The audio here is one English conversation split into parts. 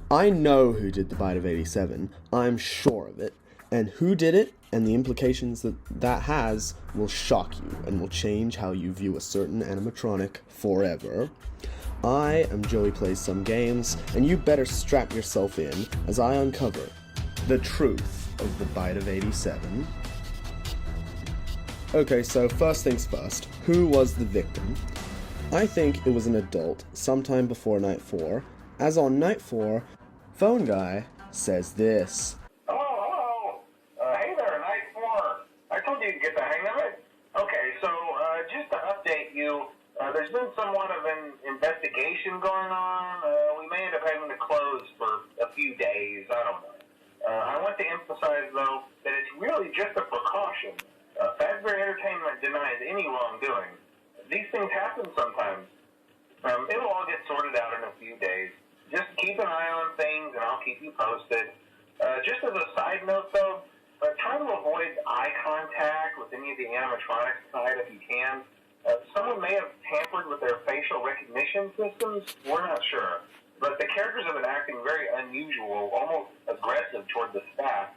I know who did the Bite of 87, I'm sure of it, and who did it and the implications that has will shock you and will change how you view a certain animatronic forever. I am Joey Plays Some Games, and you better strap yourself in as I uncover the truth of the Bite of 87. Okay, so first things first, who was the victim? I think it was an adult sometime before night 4, as on night 4, Phone Guy says this. Hello. Hey there, night 4. I told you to get the hang of it. Okay, so just to update you, there's been somewhat of an investigation going on. We may end up having to close for a few days, I don't know. I want to emphasize, though, that it's really just a precaution. Fazbear Entertainment denies any wrongdoing. These things happen sometimes. It'll all get sorted out in a few days. Just keep an eye on things, and I'll keep you posted. Just as a side note, though, try to avoid eye contact with any of the animatronics side if you can. Someone may have tampered with their facial recognition systems. We're not sure. But the characters have been acting very unusual, almost aggressive toward the staff.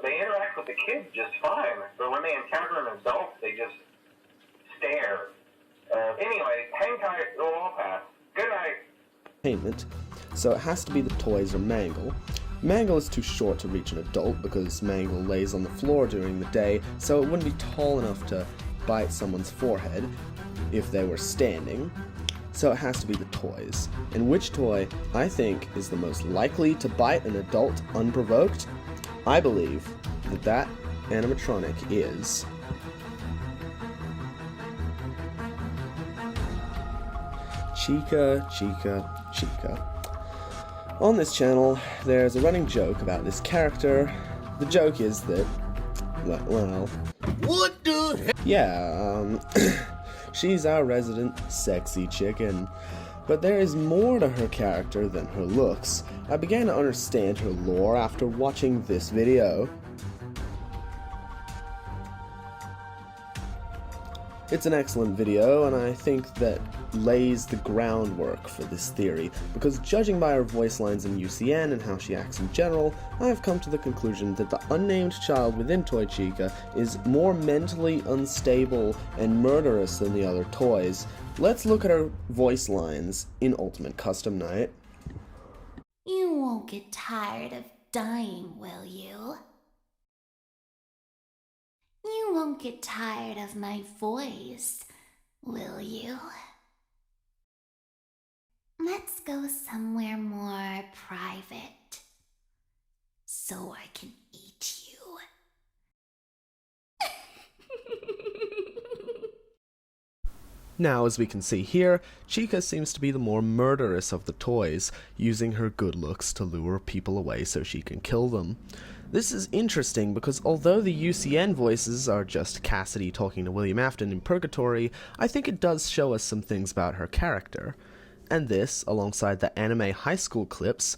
They interact with the kids just fine, but when they encounter an adult, they just stare. Anyway, hang tight, it'll all pass. Good night. Payment, so it has to be the toys or Mangle. Mangle is too short to reach an adult because Mangle lays on the floor during the day, so it wouldn't be tall enough to bite someone's forehead if they were standing. So it has to be the toys. And which toy I think is the most likely to bite an adult unprovoked? I believe that animatronic is Chica, Chica, Chica. On this channel, there's a running joke about this character. The joke is that, well, What the heck? yeah, she's our resident sexy chicken. But there is more to her character than her looks. I began to understand her lore after watching this video. It's an excellent video, and I think that lays the groundwork for this theory, because judging by her voice lines in UCN and how she acts in general, I have come to the conclusion that the unnamed child within Toy Chica is more mentally unstable and murderous than the other toys. Let's look at her voice lines in Ultimate Custom Night. You won't get tired of dying, will you? You won't get tired of my voice, will you? Let's go somewhere more private, so I can eat you. Now, as we can see here, Chica seems to be the more murderous of the toys, using her good looks to lure people away so she can kill them. This is interesting because although the UCN voices are just Cassidy talking to William Afton in Purgatory, I think it does show us some things about her character. And this, alongside the anime high school clips,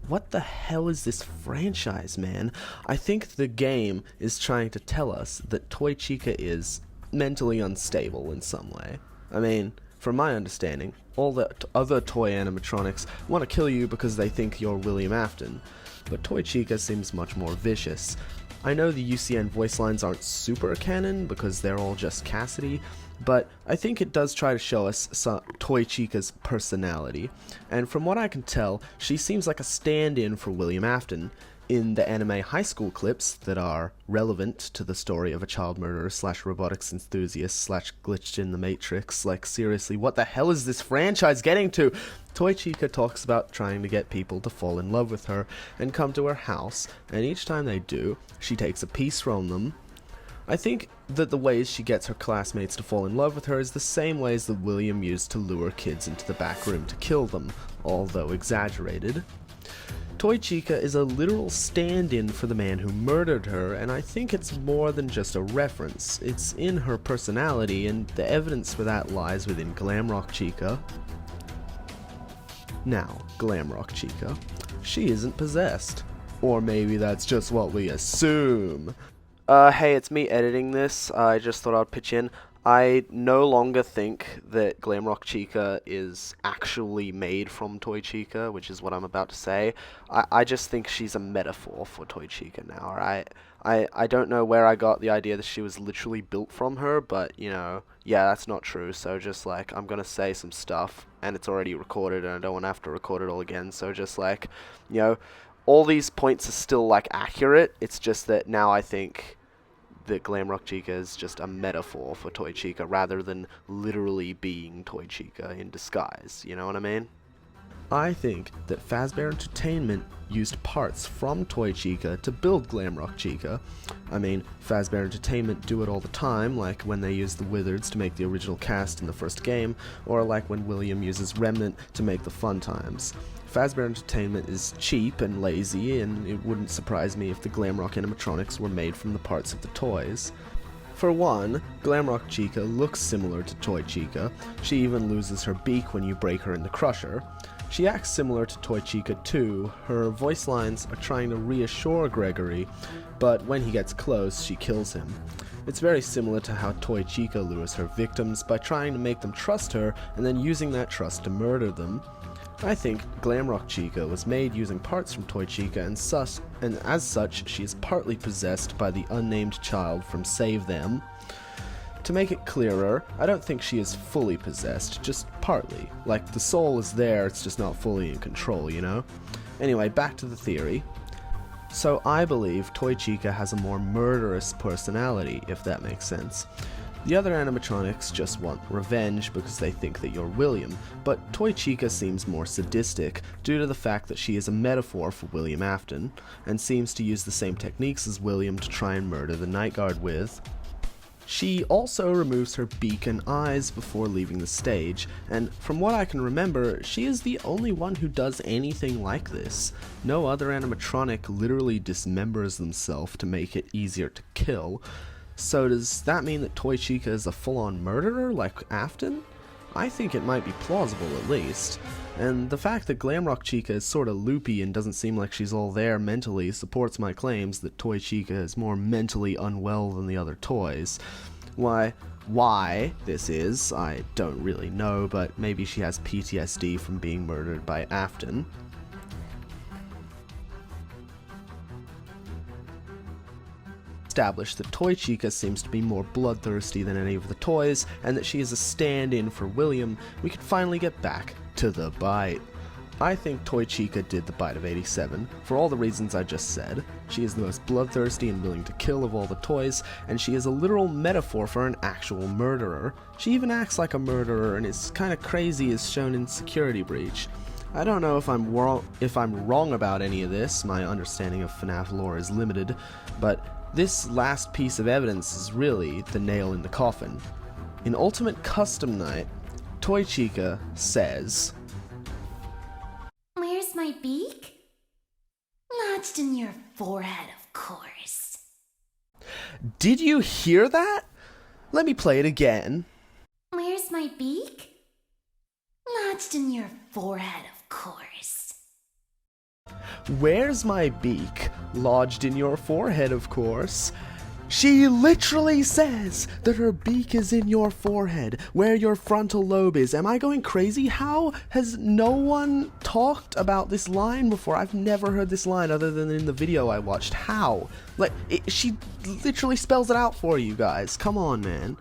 what the hell is this franchise, man? I think the game is trying to tell us that Toy Chica is mentally unstable in some way. I mean, from my understanding, all the other toy animatronics want to kill you because they think you're William Afton, but Toy Chica seems much more vicious. I know the UCN voice lines aren't super canon because they're all just Cassidy, but I think it does try to show us Toy Chica's personality, and from what I can tell, she seems like a stand-in for William Afton. In the anime high school clips that are relevant to the story of a child murderer slash robotics enthusiast slash glitched in the Matrix, like seriously, what the hell is this franchise getting to? Toy Chica talks about trying to get people to fall in love with her and come to her house, and each time they do, she takes a piece from them. I think that the ways she gets her classmates to fall in love with her is the same ways that William used to lure kids into the back room to kill them, although exaggerated. Toy Chica is a literal stand-in for the man who murdered her, and I think it's more than just a reference. It's in her personality, and the evidence for that lies within Glamrock Chica. Now, Glamrock Chica, she isn't possessed. Or maybe that's just what we assume. Hey, it's me editing this. I just thought I'd pitch in. I no longer think that Glamrock Chica is actually made from Toy Chica, which is what I'm about to say. I just think she's a metaphor for Toy Chica now, alright? I don't know where I got the idea that she was literally built from her, but, you know, yeah, that's not true, so just, like, I'm gonna say some stuff, and it's already recorded, and I don't want to have to record it all again, so just, like, you know, all these points are still, like, accurate, it's just that now I think that Glamrock Chica is just a metaphor for Toy Chica rather than literally being Toy Chica in disguise, you know what I mean? I think that Fazbear Entertainment used parts from Toy Chica to build Glamrock Chica. I mean, Fazbear Entertainment do it all the time, like when they use the Wizards to make the original cast in the first game, or like when William uses Remnant to make the Fun Times. Fazbear Entertainment is cheap and lazy, and it wouldn't surprise me if the Glamrock animatronics were made from the parts of the toys. For one, Glamrock Chica looks similar to Toy Chica. She even loses her beak when you break her in the Crusher. She acts similar to Toy Chica too. Her voice lines are trying to reassure Gregory, but when he gets close, she kills him. It's very similar to how Toy Chica lures her victims by trying to make them trust her and then using that trust to murder them. I think Glamrock Chica was made using parts from Toy Chica, and as such, she is partly possessed by the unnamed child from Save Them. To make it clearer, I don't think she is fully possessed, just partly. Like, the soul is there, it's just not fully in control, you know? Anyway, back to the theory. So I believe Toy Chica has a more murderous personality, if that makes sense. The other animatronics just want revenge because they think that you're William, but Toy Chica seems more sadistic due to the fact that she is a metaphor for William Afton, and seems to use the same techniques as William to try and murder the Night Guard with. She also removes her beak and eyes before leaving the stage, and from what I can remember, she is the only one who does anything like this. No other animatronic literally dismembers themselves to make it easier to kill. So does that mean that Toy Chica is a full-on murderer like Afton? I think it might be plausible at least. And the fact that Glamrock Chica is sorta loopy and doesn't seem like she's all there mentally supports my claims that Toy Chica is more mentally unwell than the other toys. Why this is, I don't really know, but maybe she has PTSD from being murdered by Afton. Established that Toy Chica seems to be more bloodthirsty than any of the toys, and that she is a stand-in for William, we could finally get back to the bite. I think Toy Chica did the bite of 87, for all the reasons I just said. She is the most bloodthirsty and willing to kill of all the toys, and she is a literal metaphor for an actual murderer. She even acts like a murderer and is kinda crazy as shown in Security Breach. I don't know if I'm wrong about any of this, my understanding of FNAF lore is limited, but this last piece of evidence is really the nail in the coffin. In Ultimate Custom Night, Toy Chica says, Where's my beak? Lodged in your forehead, of course. Did you hear that? Let me play it again. Where's my beak? Lodged in your forehead, of course. Where's my beak? Lodged in your forehead, of course. She literally says that her beak is in your forehead, where your frontal lobe is. Am I going crazy? How has no one talked about this line before? I've never heard this line other than in the video I watched. How? She literally spells it out for you guys. Come on, man.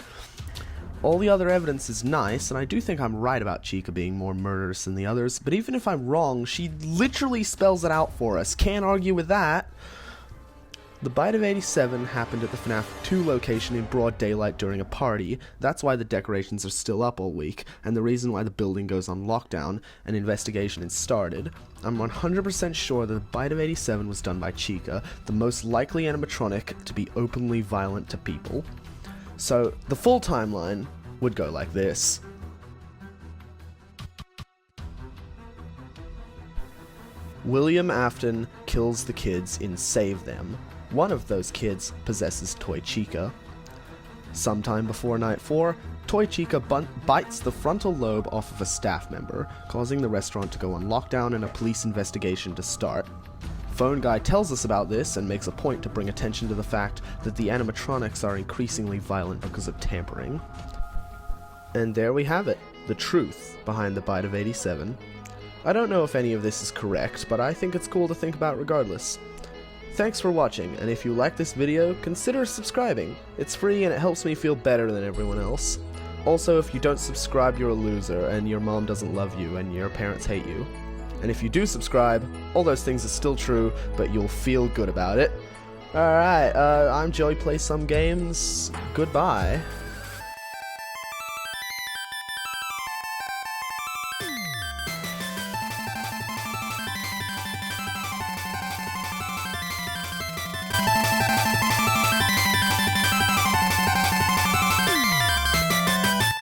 All the other evidence is nice, and I do think I'm right about Chica being more murderous than the others, but even if I'm wrong, she literally spells it out for us. Can't argue with that. The bite of 87 happened at the FNAF 2 location in broad daylight during a party. That's why the decorations are still up all week, and the reason why the building goes on lockdown. An investigation is started. I'm 100% sure that the bite of 87 was done by Chica, the most likely animatronic to be openly violent to people. So, the full timeline would go like this. William Afton kills the kids in Save Them. One of those kids possesses Toy Chica. Sometime before Night 4, Toy Chica bites the frontal lobe off of a staff member, causing the restaurant to go on lockdown and a police investigation to start. phone guy tells us about this and makes a point to bring attention to the fact that the animatronics are increasingly violent because of tampering. And there we have it, the truth behind the Bite of 87. I don't know if any of this is correct, but I think it's cool to think about regardless. Thanks for watching, and if you like this video, consider subscribing. It's free and it helps me feel better than everyone else. Also, if you don't subscribe, you're a loser, and your mom doesn't love you, and your parents hate you. And if you do subscribe, all those things are still true, but you'll feel good about it. Alright, I'm Joey Plays Some Games. Goodbye.